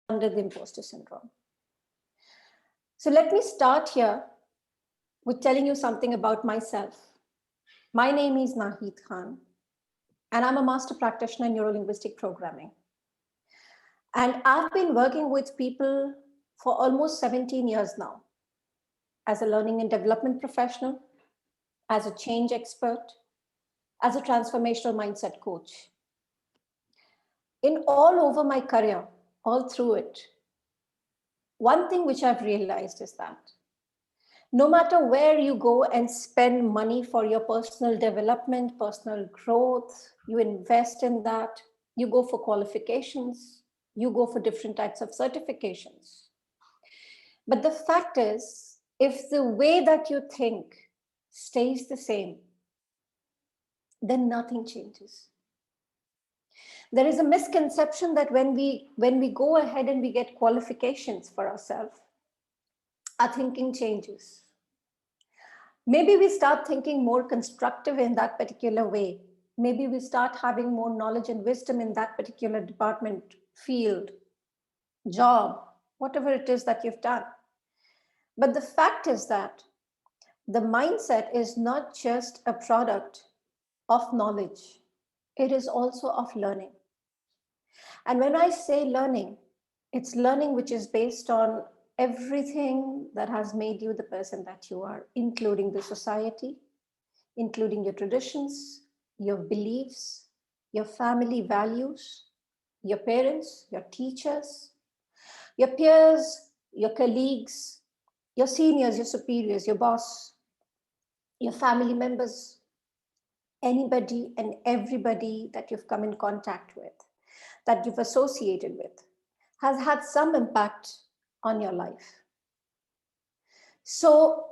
under the imposter syndrome. So let me start here with telling you something about myself. My name is Nahid Khan, and I'm a master practitioner in neuro-linguistic programming. And I've been working with people for almost 17 years now, as a learning and development professional, as a change expert, as a transformational mindset coach. In all over my career, all through it, one thing which I've realized is that no matter where you go and spend money for your personal development, personal growth, you invest in that, you go for qualifications, you go for different types of certifications. But the fact is, if the way that you think stays the same, then nothing changes. There is a misconception that when we go ahead and we get qualifications for ourselves, our thinking changes. Maybe we start thinking more constructive in that particular way. Maybe we start having more knowledge and wisdom in that particular department, field, job, whatever it is that you've done. But the fact is that the mindset is not just a product of knowledge. It is also of learning. And when I say learning, it's learning which is based on everything that has made you the person that you are, including the society, including your traditions, your beliefs, your family values, your parents, your teachers, your peers, your colleagues, your seniors, your superiors, your boss, your family members, anybody and everybody that you've come in contact with, that you've associated with, has had some impact on your life. So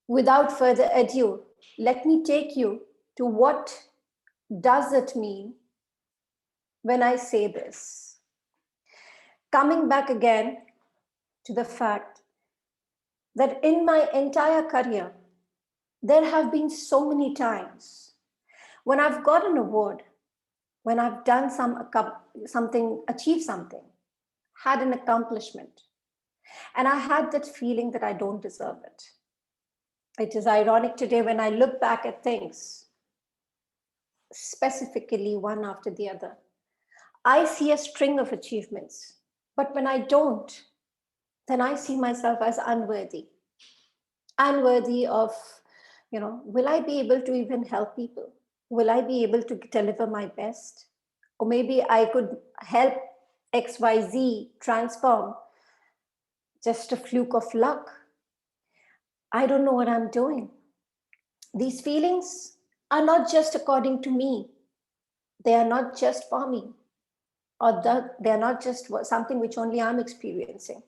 without further ado, let me take you to what does it mean when I say this. Coming back again to the fact that in my entire career, there have been so many times when I've got an award, when I've done something, achieved something, had an accomplishment, and I had that feeling that I don't deserve it. It is ironic today when I look back at things, specifically one after the other, I see a string of achievements, but when I don't, then I see myself as unworthy of, will I be able to even help people? Will I be able to deliver my best? Or maybe I could help XYZ transform, just a fluke of luck. I don't know what I'm doing. These feelings are not just according to me. They are not just for me. Or they are not just something which only I'm experiencing.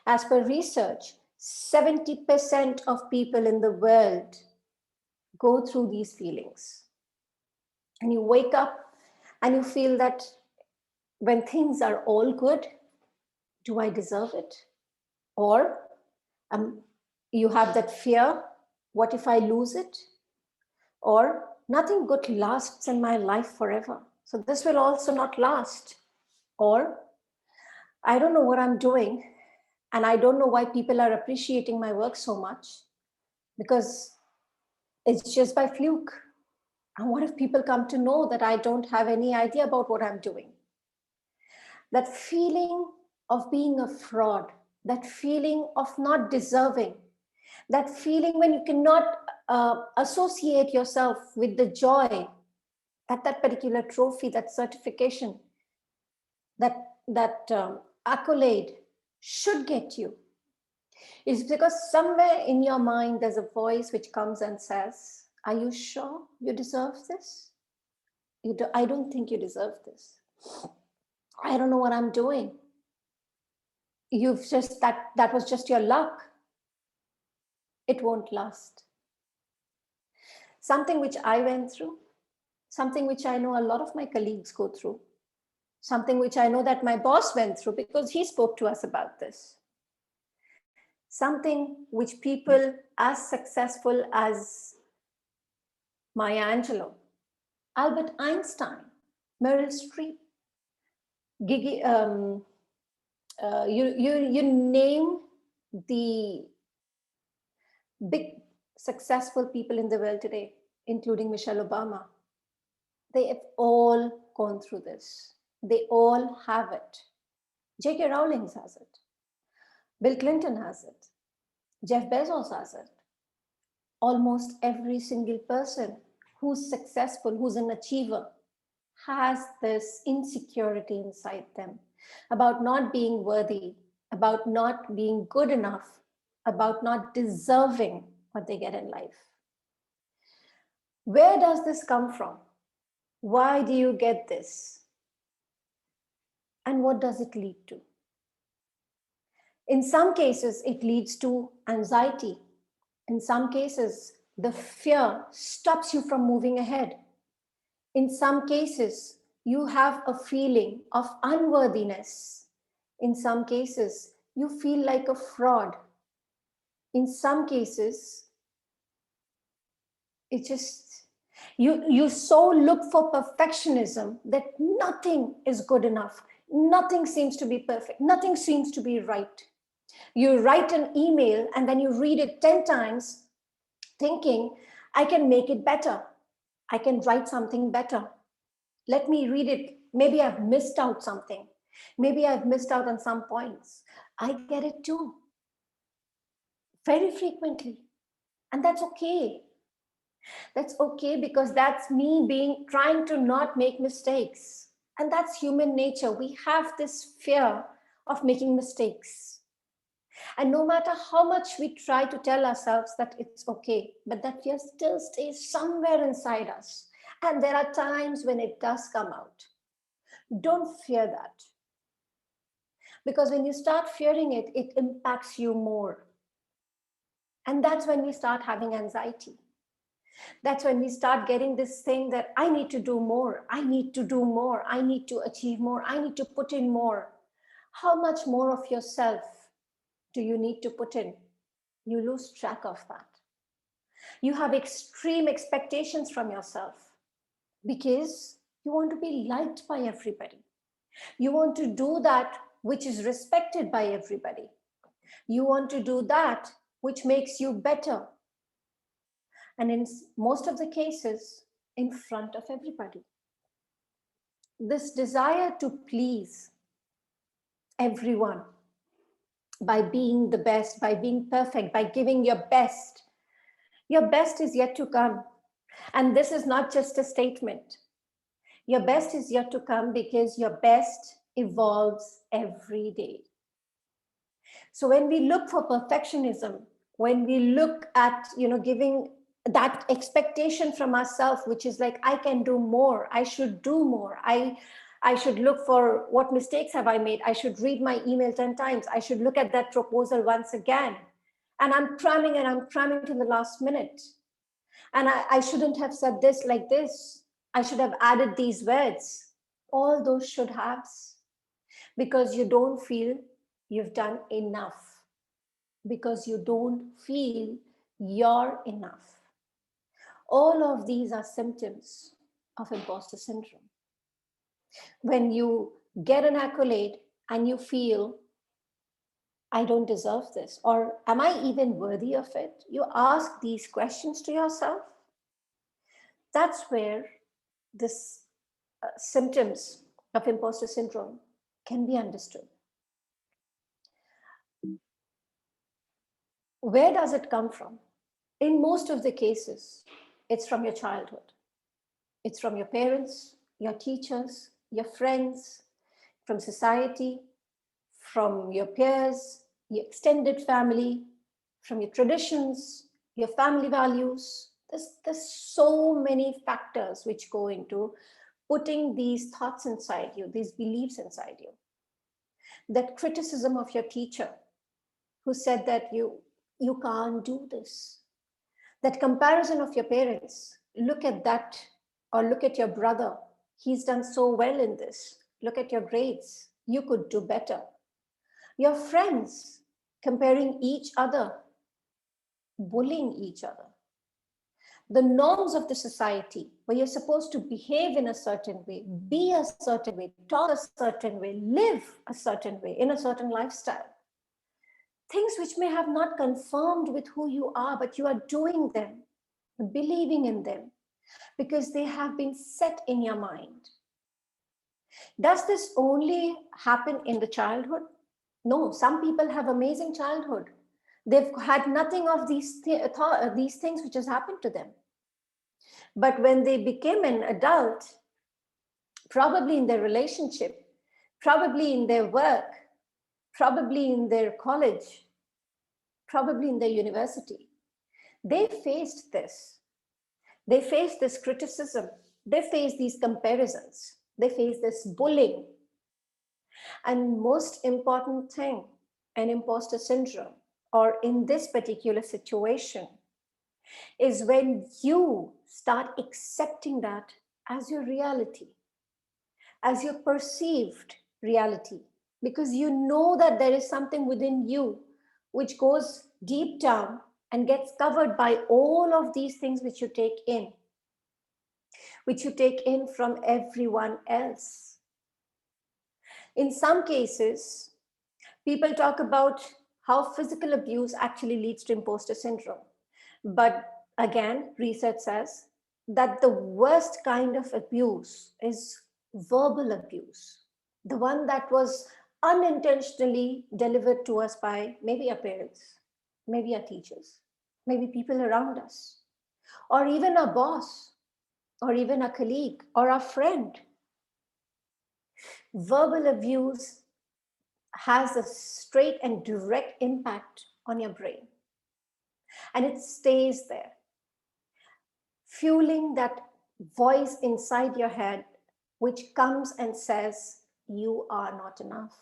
As per research, 70% of people in the world go through these feelings. And you wake up and you feel that when things are all good, do I deserve it? Or you have that fear, what if I lose it? Or nothing good lasts in my life forever, so this will also not last. Or I don't know what I'm doing, and I don't know why people are appreciating my work so much, because it's just by fluke. And what if people come to know that I don't have any idea about what I'm doing? That feeling of being a fraud, that feeling of not deserving, that feeling when you cannot associate yourself with the joy that particular trophy, that certification, that accolade should get you, is because somewhere in your mind there's a voice which comes and says, are you sure you deserve this? I don't think you deserve this. I don't know what I'm doing. You've just, that was just your luck. It won't last. Something which I went through, something which I know a lot of my colleagues go through, something which I know that my boss went through because he spoke to us about this. Something which people as successful as Maya Angelou, Albert Einstein, Meryl Streep, You name the big successful people in the world today, including Michelle Obama. They have all gone through this. They all have it. J.K. Rowling has it. Bill Clinton has it. Jeff Bezos has it. Almost every single person who's successful, who's an achiever, has this insecurity inside them about not being worthy, about not being good enough, about not deserving what they get in life. Where does this come from? Why do you get this? And what does it lead to? In some cases, it leads to anxiety. In some cases, the fear stops you from moving ahead. In some cases, you have a feeling of unworthiness. In some cases, you feel like a fraud. In some cases, it just, you so look for perfectionism that nothing is good enough. Nothing seems to be perfect. Nothing seems to be right. You write an email and then you read it 10 times thinking, I can make it better. I can write something better. Let me read it. Maybe I've missed out something. Maybe I've missed out on some points. I get it too. Very frequently. And that's okay. That's okay because that's me trying to not make mistakes. And that's human nature. We have this fear of making mistakes. And no matter how much we try to tell ourselves that it's okay, but that fear still stays somewhere inside us. And there are times when it does come out. Don't fear that. Because when you start fearing it, it impacts you more. And that's when we start having anxiety. That's when we start getting this thing that I need to do more. I need to do more. I need to achieve more. I need to put in more. How much more of yourself do you need to put in? You lose track of that. You have extreme expectations from yourself because you want to be liked by everybody. You want to do that which is respected by everybody. You want to do that which makes you better. And in most of the cases, in front of everybody. This desire to please everyone by being the best, by being perfect, by giving your best is yet to come. And this is not just a statement. Your best is yet to come because your best evolves every day. So when we look for perfectionism, when we look at, giving that expectation from ourselves, which is like, I can do more, I should do more, I should look for what mistakes have I made, I should read my email 10 times, I should look at that proposal once again. And I'm cramming to the last minute. And I shouldn't have said this like this. I should have added these words. All those should haves. Because you don't feel you've done enough. Because you don't feel you're enough. All of these are symptoms of imposter syndrome. When you get an accolade and you feel, I don't deserve this, or am I even worthy of it? You ask these questions to yourself. That's where this symptoms of imposter syndrome can be understood. Where does it come from? In most of the cases, it's from your childhood. It's from your parents, your teachers, your friends, from society, from your peers, your extended family, from your traditions, your family values. There's so many factors which go into putting these thoughts inside you, these beliefs inside you. That criticism of your teacher who said that you can't do this. That comparison of your parents, look at that, or look at your brother, he's done so well in this. Look at your grades, you could do better. Your friends comparing each other, bullying each other. the norms of the society, where you're supposed to behave in a certain way, be a certain way, talk a certain way, live a certain way, in a certain lifestyle. Things which may have not confirmed with who you are, but you are doing them, believing in them, because they have been set in your mind. Does this only happen in the childhood? No, some people have amazing childhood. They've had nothing of these things which has happened to them. But when they became an adult, probably in their relationship, probably in their work, probably in their college, probably in their university, they faced this. They faced this criticism. They faced these comparisons. They faced this bullying. And most important thing, an imposter syndrome, or in this particular situation, is when you start accepting that as your reality, as your perceived reality, because you know that there is something within you which goes deep down and gets covered by all of these things which you take in from everyone else. In some cases, people talk about how physical abuse actually leads to imposter syndrome. But again, research says that the worst kind of abuse is verbal abuse, the one that was unintentionally delivered to us by maybe our parents, maybe our teachers, maybe people around us, or even our boss, or even a colleague, or a friend. Verbal abuse has a straight and direct impact on your brain. And it stays there, fueling that voice inside your head, which comes and says, you are not enough.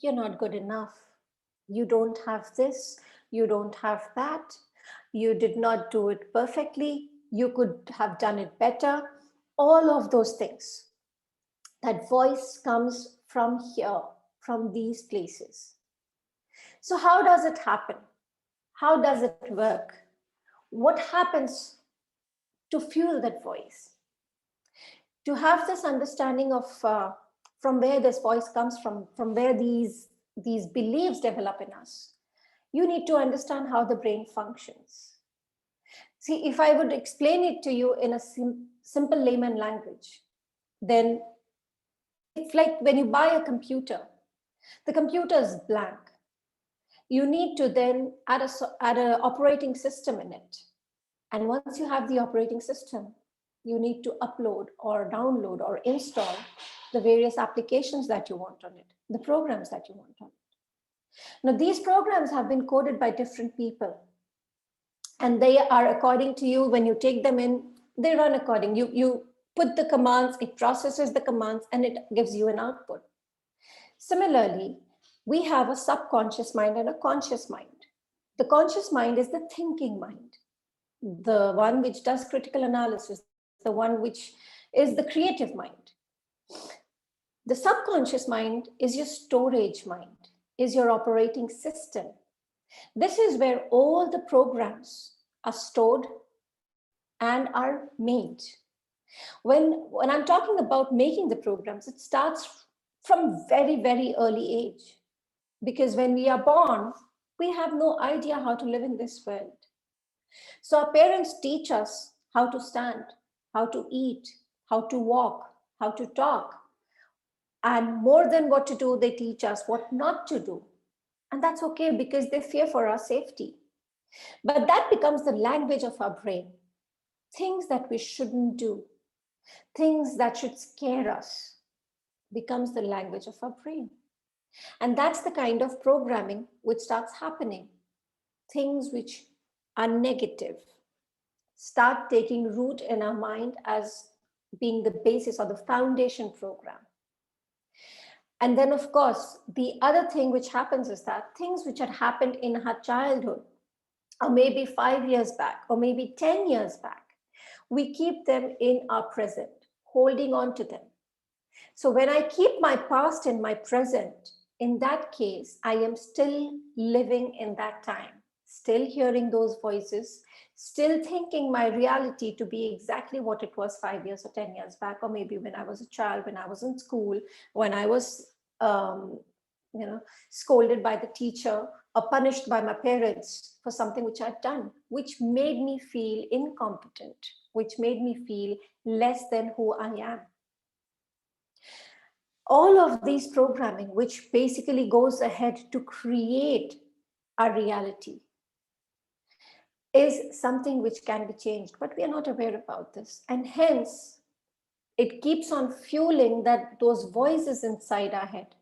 You're not good enough. You don't have this. You don't have that. You did not do it perfectly. You could have done it better. All of those things. That voice comes from here, from these places. So how does it happen? How does it work? What happens to fuel that voice? To have this understanding of from where this voice comes from where these beliefs develop in us, you need to understand how the brain functions. See, if I would explain it to you in a simple layman language, then it's like when you buy a computer, the computer is blank. You need to then add an operating system in it. And once you have the operating system, you need to upload or download or install the various applications that you want on it, the programs that you want on it. Now, these programs have been coded by different people. And they are according to you, when you take them in, they run according. You put the commands, it processes the commands, and it gives you an output. Similarly, we have a subconscious mind and a conscious mind. The conscious mind is the thinking mind, the one which does critical analysis, the one which is the creative mind. The subconscious mind is your storage mind, is your operating system. This is where all the programs are stored and are made. When I'm talking about making the programs, it starts from very, very early age. Because when we are born, we have no idea how to live in this world. So our parents teach us how to stand, how to eat, how to walk, how to talk. And more than what to do, they teach us what not to do. And that's okay, because they fear for our safety. But that becomes the language of our brain. Things that we shouldn't do, things that should scare us, becomes the language of our brain. And that's the kind of programming which starts happening. Things which are negative start taking root in our mind as being the basis or the foundation program. And then, of course, the other thing which happens is that things which had happened in her childhood, or maybe 5 years back, or maybe 10 years back, we keep them in our present, holding on to them. So when I keep my past in my present, in that case, I am still living in that time, still hearing those voices, still thinking my reality to be exactly what it was 5 years or 10 years back, or maybe when I was a child, when I was in school, when I was, um, scolded by the teacher or punished by my parents for something which I'd done, which made me feel incompetent, which made me feel less than who I am. All of these programming, which basically goes ahead to create our reality, is something which can be changed, but we are not aware about this. And hence, it keeps on fueling those voices inside our head.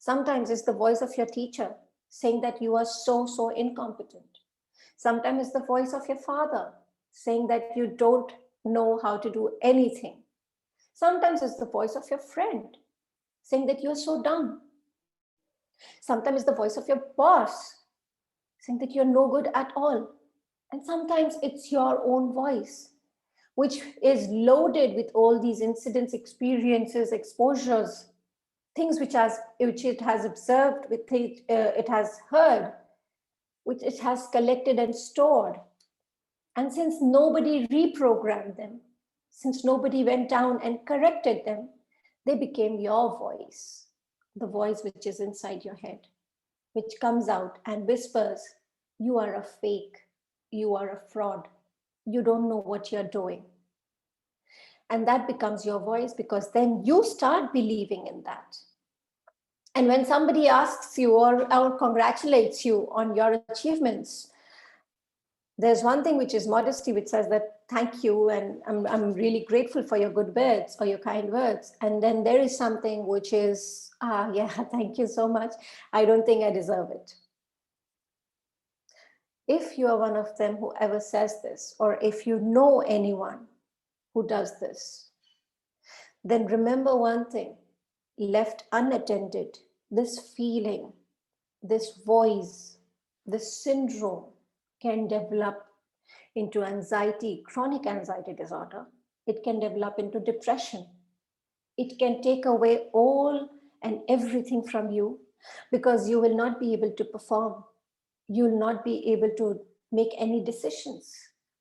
Sometimes it's the voice of your teacher saying that you are so incompetent. Sometimes it's the voice of your father saying that you don't know how to do anything. Sometimes it's the voice of your friend saying that you're so dumb. Sometimes it's the voice of your boss saying that you're no good at all. And sometimes it's your own voice, which is loaded with all these incidents, experiences, exposures, things which it has observed, it has heard, which it has collected and stored. And since nobody reprogrammed them, since nobody went down and corrected them, they became your voice, the voice which is inside your head, which comes out and whispers, you are a fake, you are a fraud, you don't know what you're doing. And that becomes your voice, because then you start believing in that. And when somebody asks you or congratulates you on your achievements, there's one thing which is modesty, which says that thank you, and I'm really grateful for your good words or your kind words. And then there is something which is, yeah, thank you so much, I don't think I deserve it. If you are one of them who ever says this, or if you know anyone who does this, then remember one thing: left unattended, this feeling, this voice, this syndrome can develop into anxiety, chronic anxiety disorder. It can develop into depression. It can take away all and everything from you, because you will not be able to perform. You will not be able to make any decisions.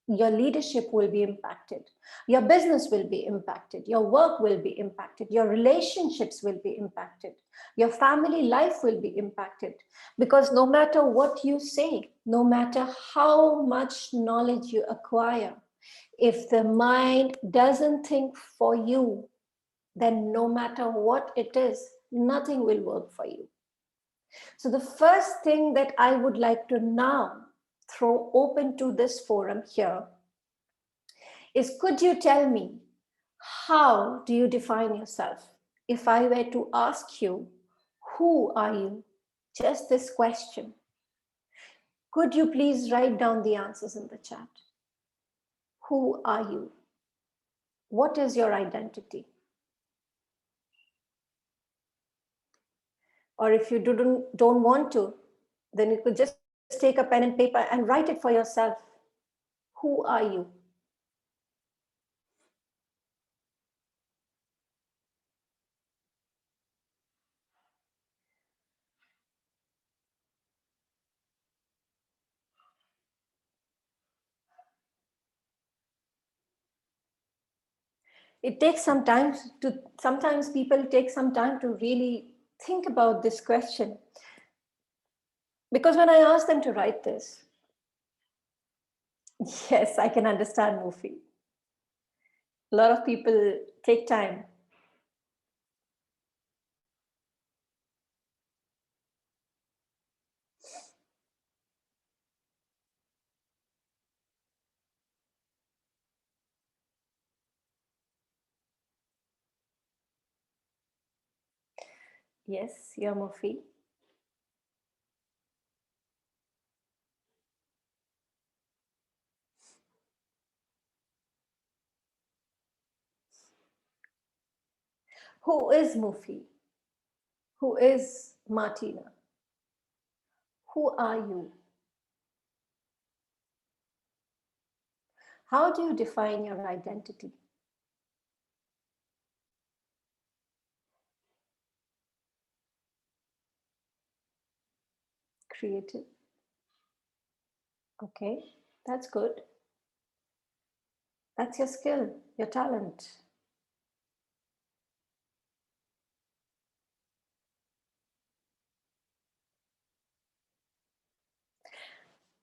Your leadership will be impacted. Your business will be impacted. Your work will be impacted. Your relationships will be impacted. Your family life will be impacted. Because no matter what you say, no matter how much knowledge you acquire, if the mind doesn't think for you, then no matter what it is, nothing will work for you. So the first thing that I would like to now throw open to this forum here is, could you tell me, how do you define yourself? If I were to ask you, who are you? Just this question. Could you please write down the answers in the chat? Who are you? What is your identity? Or if you don't want to, then you could just take a pen and paper and write it for yourself. Who are you? It takes some time sometimes people take some time to really think about this question. Because when I ask them to write this, yes, I can understand, Mufi. A lot of people take time. Yes, you're Mufi. Who is Mufi? Who is Martina? Who are you? How do you define your identity? Creative, Okay, that's good. That's your skill, your talent.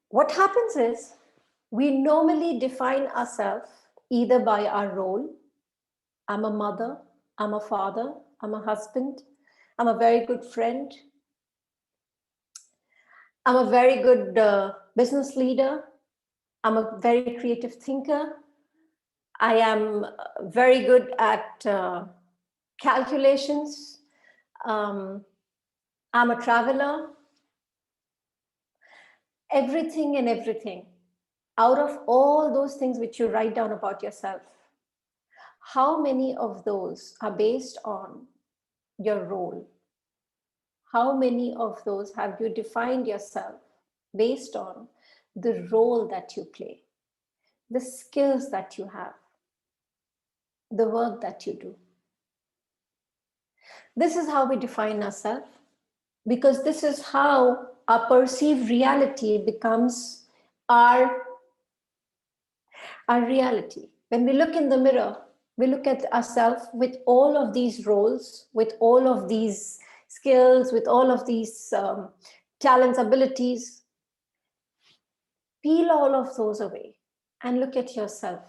What happens is we normally define ourselves either by our role. I'm a mother, I'm a father, I'm a husband, I'm a very good friend, I'm a very good business leader, I'm a very creative thinker, I am very good at calculations, um, I'm a traveler, everything and everything. Out of all those things which you write down about yourself, how many of those are based on your role? How many of those have you defined yourself based on the role that you play, the skills that you have, the work that you do? This is how we define ourselves, because this is how our perceived reality becomes our, our reality. When we look in the mirror, we look at ourselves with all of these roles, with all of these skills, with all of these talents, abilities. Peel all of those away and look at yourself.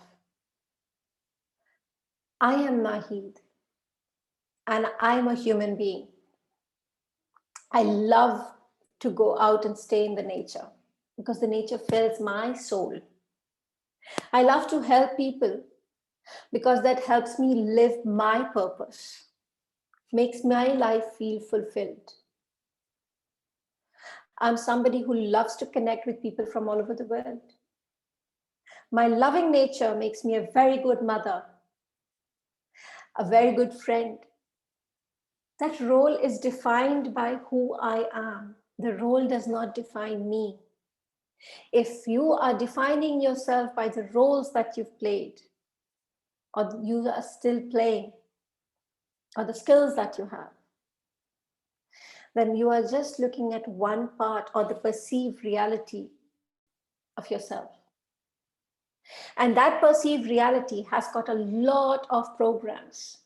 I am Nahid and I'm a human being. I love to go out and stay in the nature because the nature fills my soul. I love to help people because that helps me live my purpose, makes my life feel fulfilled. I'm somebody who loves to connect with people from all over the world. My loving nature makes me a very good mother, a very good friend. That role is defined by who I am. The role does not define me. If you are defining yourself by the roles that you've played, or you are still playing, or the skills that you have, then you are just looking at one part or the perceived reality of yourself. And that perceived reality has got a lot of programs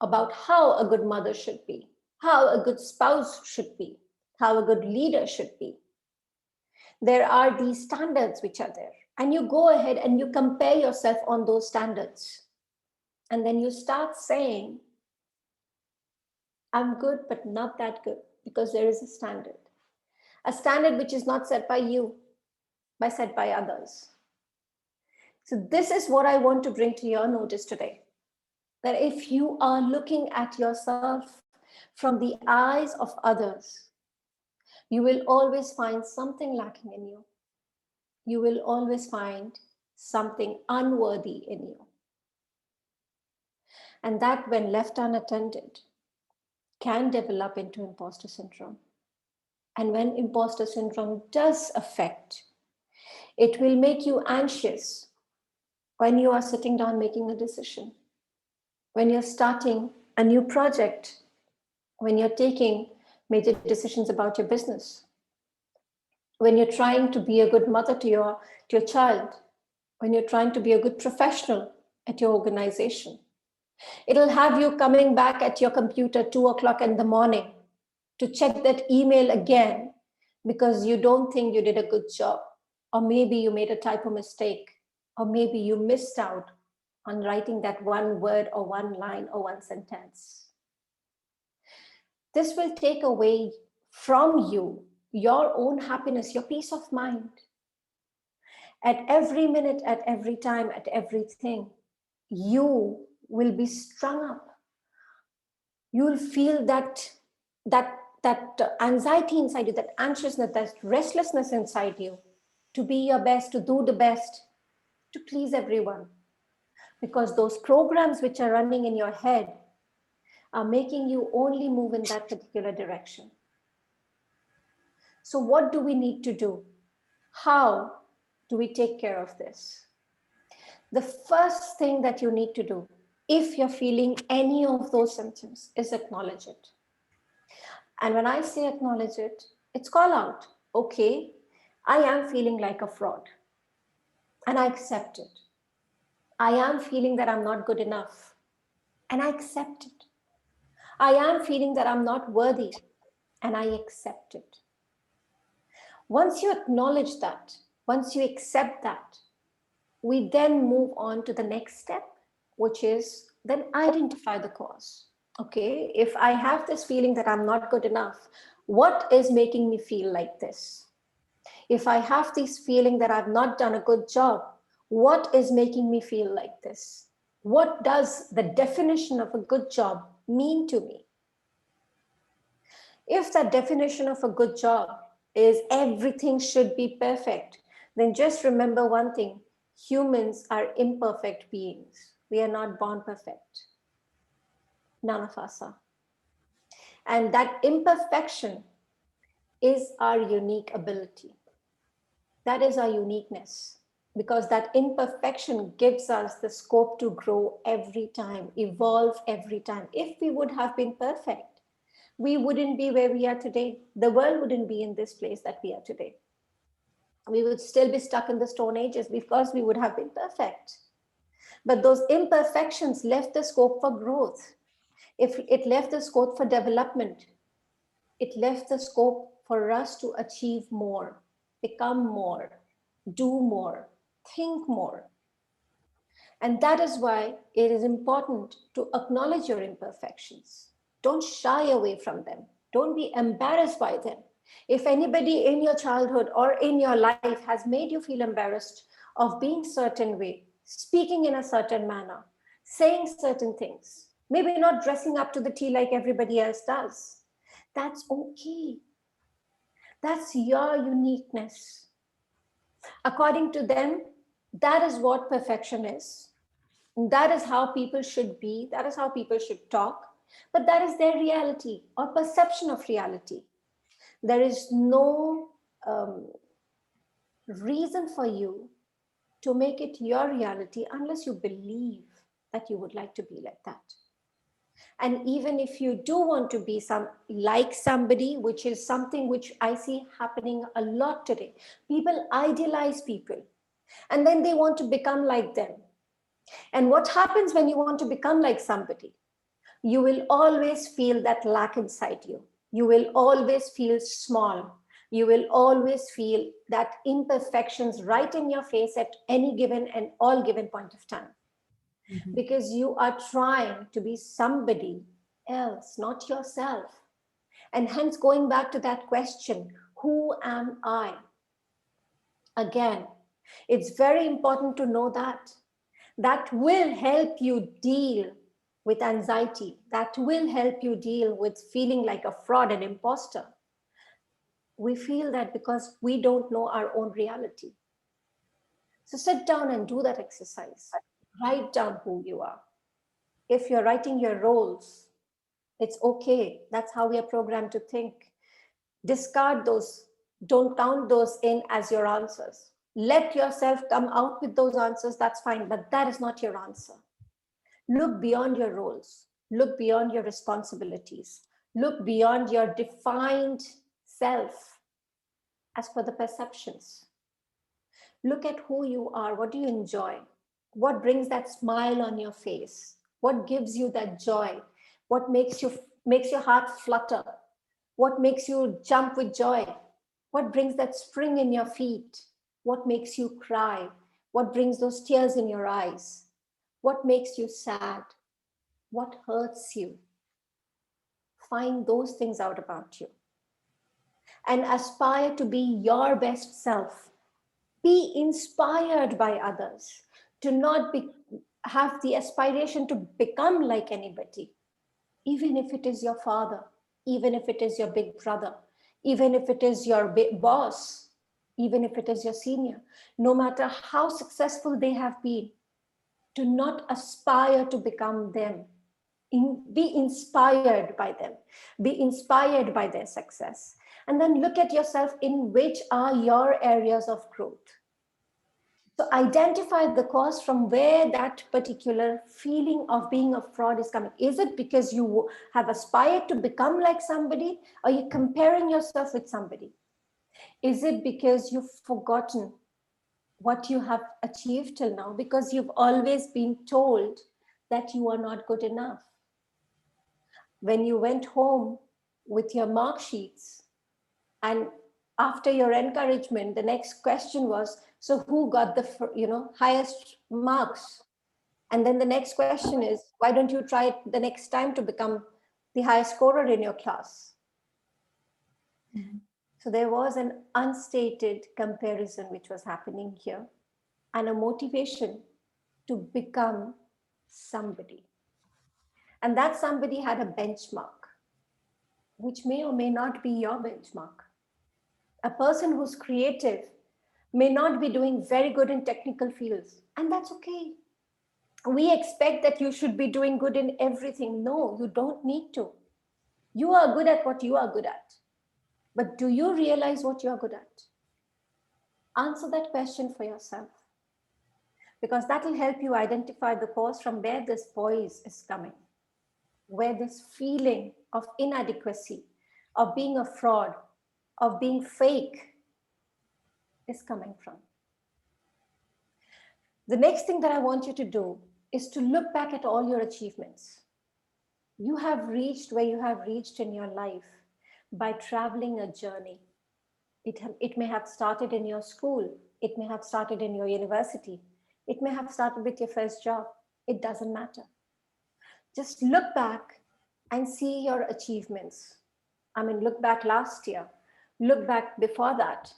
about how a good mother should be, how a good spouse should be, how a good leader should be. There are these standards which are there. And you go ahead and you compare yourself on those standards. And then you start saying, I'm good, but not that good, because there is a standard. A standard which is not set by you, but set by others. So this is what I want to bring to your notice today. That if you are looking at yourself from the eyes of others, you will always find something lacking in you. You will always find something unworthy in you. And that, when left unattended, can develop into imposter syndrome. And when imposter syndrome does affect, it will make you anxious when you are sitting down making a decision, when you're starting a new project, when you're taking major decisions about your business, when you're trying to be a good mother to your child, when you're trying to be a good professional at your organization. It'll have you coming back at your computer 2 o'clock in the morning to check that email again because you don't think you did a good job, or maybe you made a typo mistake, or maybe you missed out on writing that one word or one line or one sentence. This will take away from you your own happiness, your peace of mind. At every minute, at every time, at everything, you will be strung up. You will feel that anxiety inside you, that anxiousness, that restlessness inside you, to be your best, to do the best, to please everyone. Because those programs which are running in your head are making you only move in that particular direction. So what do we need to do? How do we take care of this? The first thing that you need to do, if you're feeling any of those symptoms, is acknowledge it. And when I say acknowledge it, it's call out. Okay, I am feeling like a fraud, and I accept it. I am feeling that I'm not good enough, and I accept it. I am feeling that I'm not worthy, and I accept it. Once you acknowledge that, once you accept that, we then move on to the next step, which is then identify the cause. Okay, if I have this feeling that I'm not good enough, what is making me feel like this? If I have this feeling that I've not done a good job, what is making me feel like this? What does the definition of a good job mean to me? If the definition of a good job is everything should be perfect, then just remember one thing: humans are imperfect beings. We are not born perfect. None of us are. And that imperfection is our unique ability. That is our uniqueness, because that imperfection gives us the scope to grow every time, evolve every time. If we would have been perfect, we wouldn't be where we are today. The world wouldn't be in this place that we are today. We would still be stuck in the Stone Ages because we would have been perfect. But those imperfections left the scope for growth. If it left the scope for development, it left the scope for us to achieve more, become more, do more, think more. And that is why it is important to acknowledge your imperfections. Don't shy away from them. Don't be embarrassed by them. If anybody in your childhood or in your life has made you feel embarrassed of being certain way, speaking in a certain manner, saying certain things, maybe not dressing up to the T like everybody else does, that's okay. That's your uniqueness. According to them, that is what perfection is. That is how people should be. That is how people should talk. But that is their reality or perception of reality. There is no reason for you to make it your reality unless you believe that you would like to be like that. And even if you do want to be like somebody, which is something which I see happening a lot today, people idealize people and then they want to become like them. And what happens when you want to become like somebody? You will always feel that lack inside you. You will always feel small. You will always feel that imperfections right in your face at any given and all given point of time. Mm-hmm. Because you are trying to be somebody else, not yourself. And hence, going back to that question, who am I? Again, it's very important to know that. That will help you deal with anxiety. That will help you deal with feeling like a fraud, an imposter. We feel that because we don't know our own reality. So sit down and do that exercise. Write down who you are. If you're writing your roles, it's okay. That's how we are programmed to think. Discard those. Don't count those in as your answers. Let yourself come out with those answers. That's fine, but that is not your answer. Look beyond your roles. Look beyond your responsibilities. Look beyond your defined self as per the perceptions. Look at who you are. What do you enjoy? What brings that smile on your face? What gives you that joy? What makes your heart flutter? What makes you jump with joy? What brings that spring in your feet? What makes you cry? What brings those tears in your eyes? What makes you sad? What hurts you? Find those things out about you and aspire to be your best self. Be inspired by others. Do not have the aspiration to become like anybody, even if it is your father, even if it is your big brother, even if it is your boss, even if it is your senior. No matter how successful they have been, do not aspire to become them. Be inspired by them. Be inspired by their success. And then look at yourself in which are your areas of growth. So identify the cause from where that particular feeling of being a fraud is coming. Is it because you have aspired to become like somebody? Or are you comparing yourself with somebody? Is it because you've forgotten what you have achieved till now? Because you've always been told that you are not good enough. When you went home with your mark sheets, and after your encouragement, the next question was, so who got the highest marks? And then the next question is, why don't you try it the next time to become the highest scorer in your class? Mm-hmm. So there was an unstated comparison which was happening here, and a motivation to become somebody. And that somebody had a benchmark, which may or may not be your benchmark. A person who's creative may not be doing very good in technical fields, and that's okay. We expect that you should be doing good in everything. No, you don't need to. You are good at what you are good at. But do you realize what you are good at? Answer that question for yourself, because that will help you identify the cause from where this voice is coming, where this feeling of inadequacy, of being a fraud, of being fake is coming from. The next thing that I want you to do is to look back at all your achievements. You have reached where you have reached in your life by traveling a journey. It may have started in your school. It may have started in your university. It may have started with your first job. It doesn't matter. Just look back and see your achievements. I mean, look back last year, look back before that,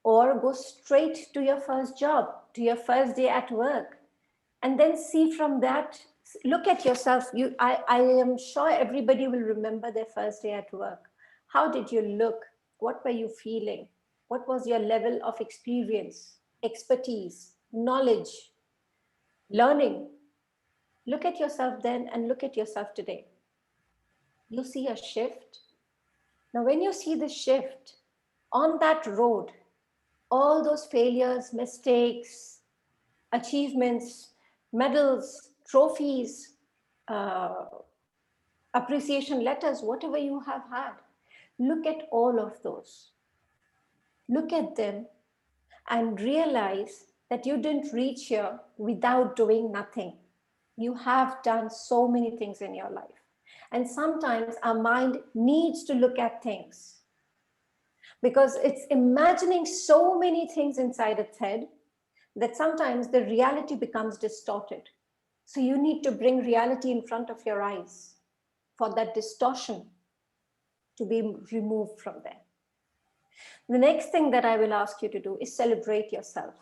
or go straight to your first job, to your first day at work, and then see from that. Look at yourself. I am sure everybody will remember their first day at work. How did you look? What were you feeling? What was your level of experience, expertise, knowledge, learning? Look at yourself then and look at yourself today. You see a shift. Now, when you see the shift on that road, all those failures, mistakes, achievements, medals, trophies, appreciation letters, whatever you have had, look at all of those. Look at them and realize that you didn't reach here without doing nothing. You have done so many things in your life. And sometimes our mind needs to look at things because it's imagining so many things inside its head that sometimes the reality becomes distorted. So you need to bring reality in front of your eyes for that distortion to be removed from there. The next thing that I will ask you to do is celebrate yourself.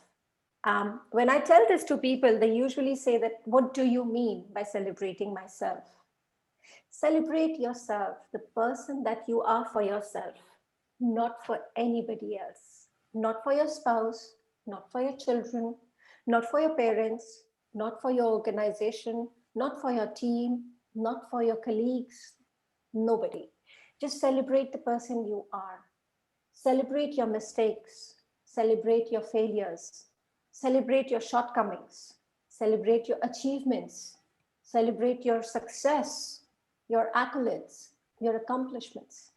When I tell this to people, they usually say that, what do you mean by celebrating myself? Celebrate yourself, the person that you are for yourself, not for anybody else, not for your spouse, not for your children, not for your parents, not for your organization, not for your team, not for your colleagues, nobody. Just celebrate the person you are. Celebrate your mistakes, celebrate your failures, celebrate your shortcomings, celebrate your achievements, celebrate your success, your accolades, your accomplishments,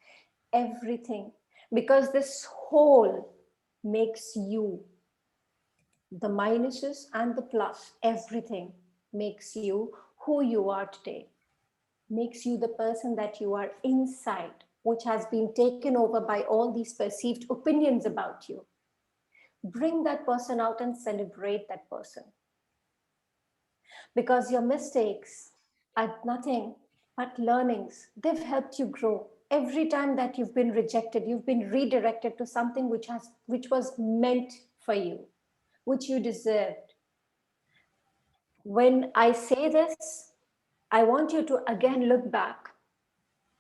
everything. Because this whole makes you, the minuses and the plus, everything makes you who you are today, makes you the person that you are inside, which has been taken over by all these perceived opinions about you. Bring that person out and celebrate that person. Because your mistakes are nothing but learnings. They've helped you grow. Every time that you've been rejected, you've been redirected to something which was meant for you, which you deserved. When I say this, I want you to again look back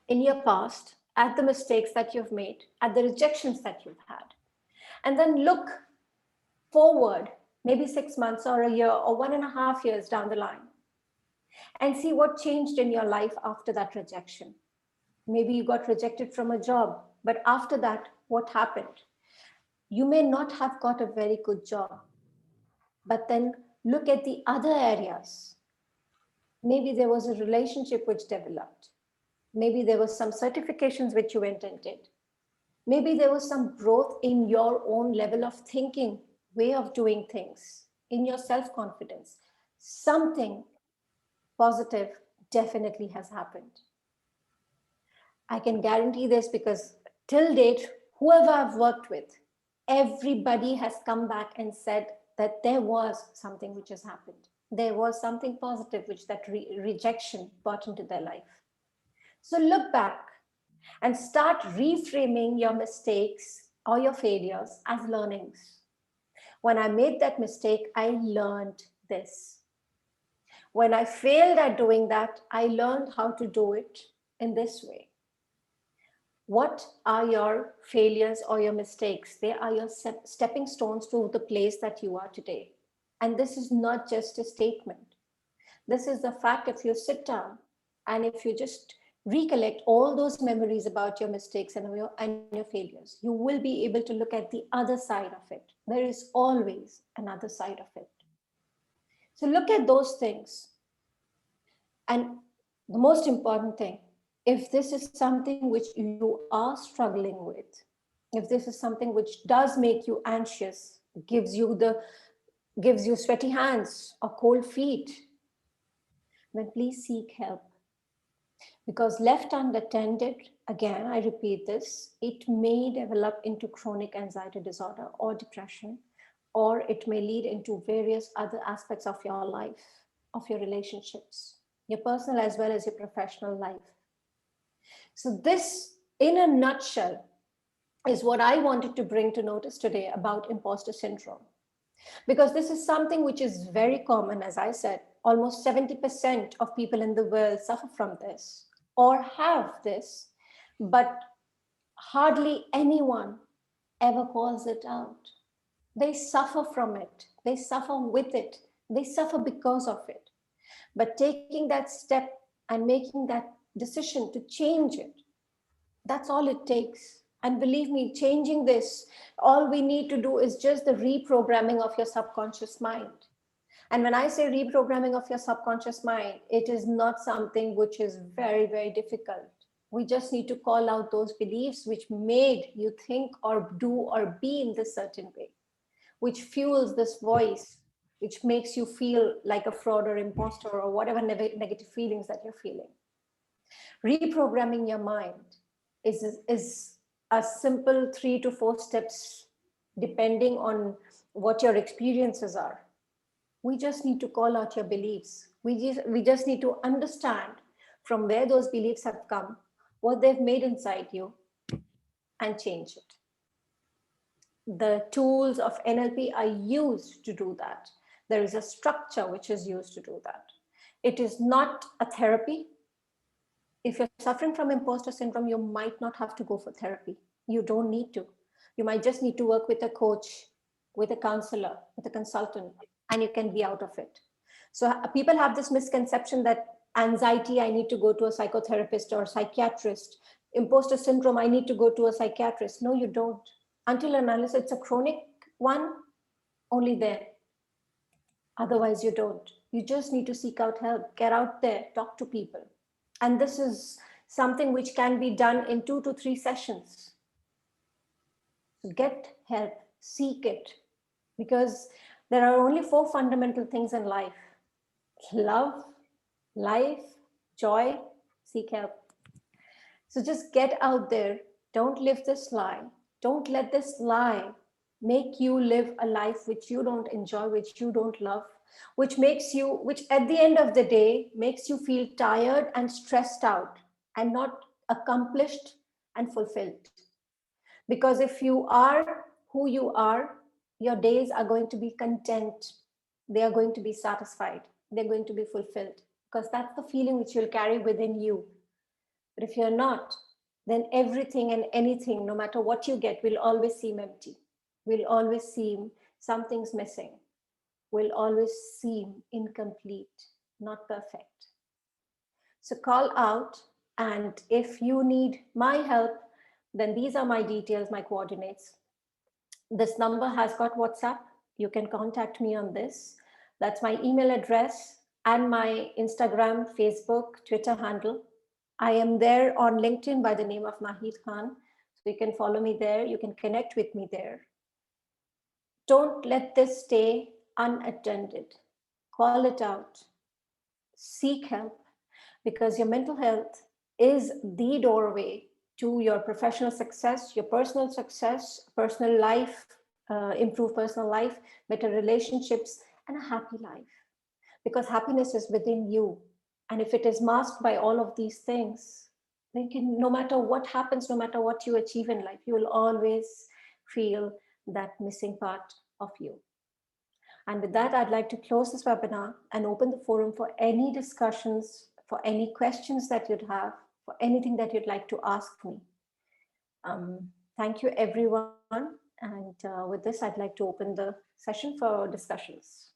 in your past at the mistakes that you've made, at the rejections that you've had, and then look forward, maybe 6 months or a year or 1.5 years down the line, and see what changed in your life after that rejection. Maybe you got rejected from a job, but after that, what happened? You may not have got a very good job, but then look at the other areas. Maybe there was a relationship which developed. Maybe there were some certifications which you went and did. Maybe there was some growth in your own level of thinking, way of doing things, in your self-confidence. Something positive definitely has happened. I can guarantee this because till date, whoever I've worked with, everybody has come back and said that there was something which has happened. There was something positive which that rejection brought into their life. So look back and start reframing your mistakes or your failures as learnings. When I made that mistake, I learned this. When I failed at doing that, I learned how to do it in this way. What are your failures or your mistakes? They are your stepping stones to the place that you are today. And this is not just a statement. This is the fact. If you sit down and if you just recollect all those memories about your mistakes and your failures, you will be able to look at the other side of it. There is always another side of it. So look at those things. And the most important thing, if this is something which you are struggling with, if this is something which does make you anxious, gives you sweaty hands or cold feet, then please seek help. Because left unattended, again, I repeat this, it may develop into chronic anxiety disorder or depression, or it may lead into various other aspects of your life, of your relationships, your personal as well as your professional life. So this, in a nutshell, is what I wanted to bring to notice today about imposter syndrome. Because this is something which is very common, as I said, almost 70% of people in the world suffer from this or have this, but hardly anyone ever calls it out. They suffer from it, they suffer with it, they suffer because of it. But taking that step and making that decision to change it, that's all it takes. And believe me, changing this, all we need to do is just the reprogramming of your subconscious mind. And when I say reprogramming of your subconscious mind, it is not something which is very, very difficult. We just need to call out those beliefs which made you think or do or be in this certain way, which fuels this voice, which makes you feel like a fraud or imposter or whatever negative feelings that you're feeling. Reprogramming your mind is a simple 3 to 4 steps, depending on what your experiences are. We just need to call out your beliefs. We just need to understand from where those beliefs have come, what they've made inside you, and change it. The tools of NLP are used to do that. There is a structure which is used to do that. It is not a therapy. If you're suffering from imposter syndrome, you might not have to go for therapy. You don't need to. You might just need to work with a coach, with a counselor, with a consultant, and you can be out of it. So people have this misconception that anxiety, I need to go to a psychotherapist or psychiatrist. Imposter syndrome, I need to go to a psychiatrist. No, you don't. Until and unless it's a chronic one, only then. Otherwise, you don't. You just need to seek out help, get out there, talk to people. And this is something which can be done in 2 to 3 sessions. So get help, seek it, because there are only 4 fundamental things in life: love, life, joy, seek help. So just get out there. Don't live this lie. Don't let this lie make you live a life which you don't enjoy, which you don't love, which at the end of the day makes you feel tired and stressed out and not accomplished and fulfilled. Because if you are who you are, your days are going to be content. They are going to be satisfied. They're going to be fulfilled, because that's the feeling which you'll carry within you. But if you're not, then everything and anything, no matter what you get, will always seem empty, will always seem something's missing, will always seem incomplete, not perfect. So call out, and if you need my help, then these are my details, my coordinates. This number has got WhatsApp. You can contact me on this. That's my email address and my Instagram, Facebook, Twitter handle. I am there on LinkedIn by the name of Nahid Khan. So you can follow me there, you can connect with me there. Don't let this stay unattended. Call it out. Seek help, because your mental health is the doorway to your professional success, your personal success, personal life, improve personal life, better relationships, and a happy life. Because happiness is within you. And if it is masked by all of these things, then no matter what happens, no matter what you achieve in life, you will always feel that missing part of you. And with that, I'd like to close this webinar and open the forum for any discussions, for any questions that you'd have, for anything that you'd like to ask me. Thank you, everyone. And with this, I'd like to open the session for discussions.